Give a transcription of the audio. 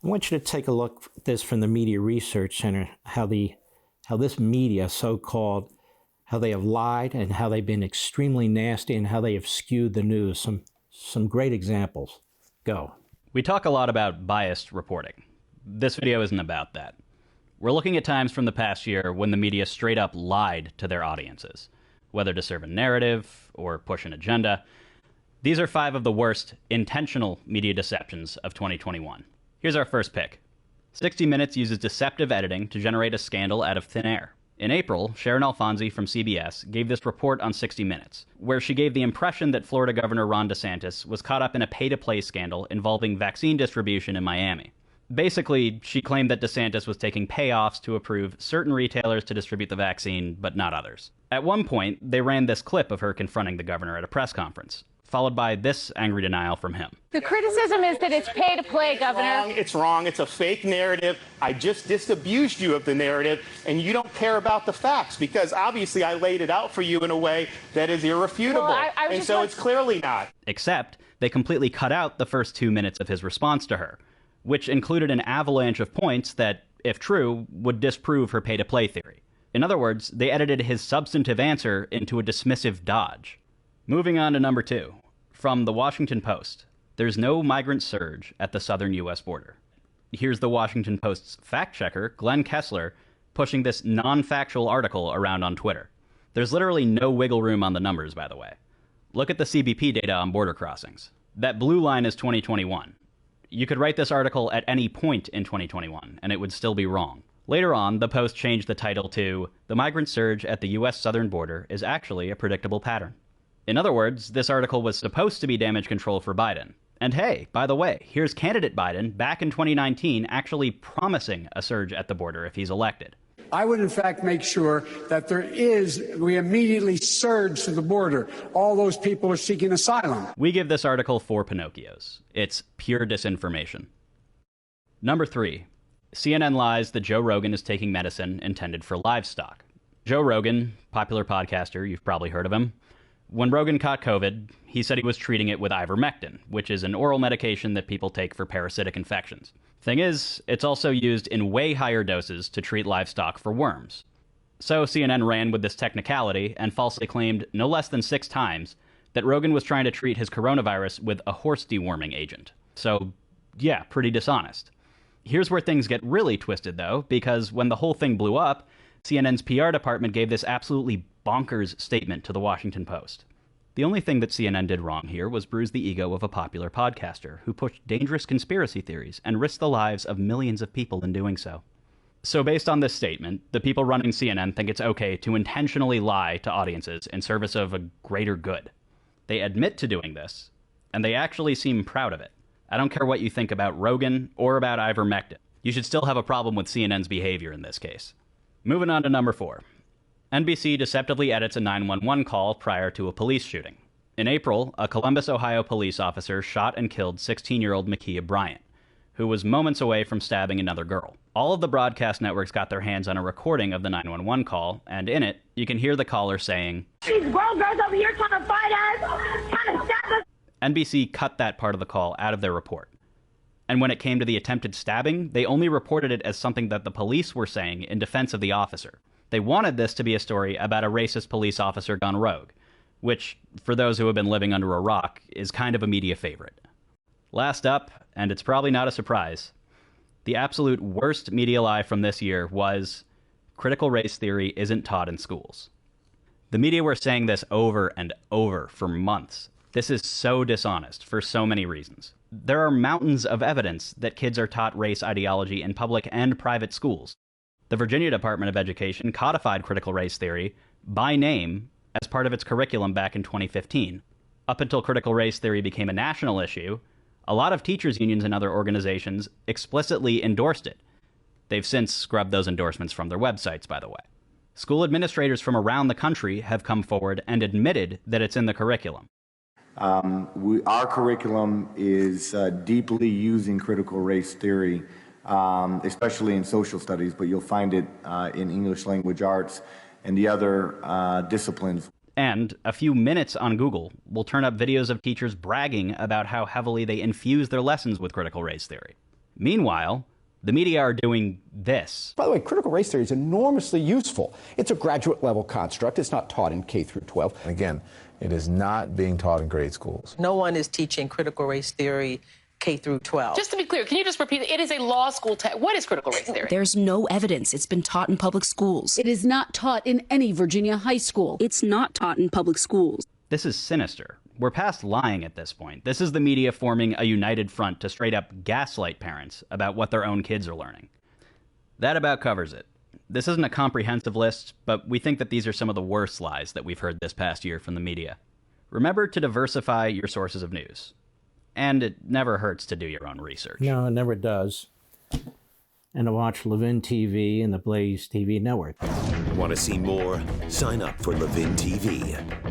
I want you to take a look at this from the Media Research Center, how this media, so-called, how they have lied and how they've been extremely nasty and how they have skewed the news. Some great examples. Go. We talk a lot about biased reporting. This video isn't about that. We're looking at times from the past year when the media straight up lied to their audiences, whether to serve a narrative or push an agenda. These are 5 of the worst intentional media deceptions of 2021. Here's our first pick. 60 Minutes uses deceptive editing to generate a scandal out of thin air. In April, Sharon Alfonsi from CBS gave this report on 60 Minutes, where she gave the impression that Florida Governor Ron DeSantis was caught up in a pay-to-play scandal involving vaccine distribution in Miami. Basically, she claimed that DeSantis was taking payoffs to approve certain retailers to distribute the vaccine, but not others. At one point, they ran this clip of her confronting the governor at a press conference, followed by this angry denial from him. The criticism is that it's pay to play, Governor. It's wrong. It's a fake narrative. I just disabused you of the narrative, and you don't care about the facts because obviously I laid it out for you in a way that is irrefutable. Well, and so it's clearly not. Except they completely cut out the first 2 minutes of his response to her, which included an avalanche of points that, if true, would disprove her pay-to-play theory. In other words, they edited his substantive answer into a dismissive dodge. Moving on to number 2. From the Washington Post, there's no migrant surge at the southern U.S. border. Here's the Washington Post's fact-checker, Glenn Kessler, pushing this non-factual article around on Twitter. There's literally no wiggle room on the numbers, by the way. Look at the CBP data on border crossings. That blue line is 2021. You could write this article at any point in 2021, and it would still be wrong. Later on, the Post changed the title to, "The Migrant Surge at the U.S. Southern Border is actually a predictable pattern." In other words, this article was supposed to be damage control for Biden. And hey, by the way, here's candidate Biden back in 2019 actually promising a surge at the border if he's elected. I would, in fact, make sure that we immediately surge to the border. All those people are seeking asylum. We give this article 4 Pinocchios. It's pure disinformation. Number 3. CNN lies that Joe Rogan is taking medicine intended for livestock. Joe Rogan, popular podcaster, you've probably heard of him. When Rogan caught COVID, he said he was treating it with ivermectin, which is an oral medication that people take for parasitic infections. Thing is, it's also used in way higher doses to treat livestock for worms. So CNN ran with this technicality and falsely claimed no less than 6 times that Rogan was trying to treat his coronavirus with a horse deworming agent. So, yeah, pretty dishonest. Here's where things get really twisted, though, because when the whole thing blew up, CNN's PR department gave this absolutely bonkers statement to the Washington Post. The only thing that CNN did wrong here was bruise the ego of a popular podcaster who pushed dangerous conspiracy theories and risked the lives of millions of people in doing so. So based on this statement, the people running CNN think it's okay to intentionally lie to audiences in service of a greater good. They admit to doing this, and they actually seem proud of it. I don't care what you think about Rogan or about ivermectin. You should still have a problem with CNN's behavior in this case. Moving on to number 4. NBC deceptively edits a 911 call prior to a police shooting. In April, a Columbus, Ohio police officer shot and killed 16-year-old Ma'Khia Bryant, who was moments away from stabbing another girl. All of the broadcast networks got their hands on a recording of the 911 call, and in it, you can hear the caller saying, "These grown girls over here trying to fight us, trying to stab us." NBC cut that part of the call out of their report. And when it came to the attempted stabbing, they only reported it as something that the police were saying in defense of the officer. They wanted this to be a story about a racist police officer gone rogue, which, for those who have been living under a rock, is kind of a media favorite. Last up, and it's probably not a surprise, the absolute worst media lie from this year was critical race theory isn't taught in schools. The media were saying this over and over for months. This is so dishonest for so many reasons. There are mountains of evidence that kids are taught race ideology in public and private schools. The Virginia Department of Education codified critical race theory by name as part of its curriculum back in 2015. Up until critical race theory became a national issue, a lot of teachers' unions and other organizations explicitly endorsed it. They've since scrubbed those endorsements from their websites, by the way. School administrators from around the country have come forward and admitted that it's in the curriculum. Our curriculum is deeply using critical race theory, especially in social studies, but you'll find it in English language arts and the other disciplines. And a few minutes on Google will turn up videos of teachers bragging about how heavily they infuse their lessons with critical race theory. Meanwhile, the media are doing this. By the way, critical race theory is enormously useful. It's a graduate level construct. It's not taught in K through 12. Again, it is not being taught in grade schools. No one is teaching critical race theory K through 12. Just to be clear, can you just repeat it? It is a law school test. What is critical race theory? There's no evidence it's been taught in public schools. It is not taught in any Virginia high school. It's not taught in public schools. This is sinister. We're past lying at this point. This is the media forming a united front to straight up gaslight parents about what their own kids are learning. That about covers it. This isn't a comprehensive list, but we think that these are some of the worst lies that we've heard this past year from the media. Remember to diversify your sources of news. And it never hurts to do your own research. No, it never does. And to watch LevinTV and the BlazeTV network. Want to see more? Sign up for LevinTV.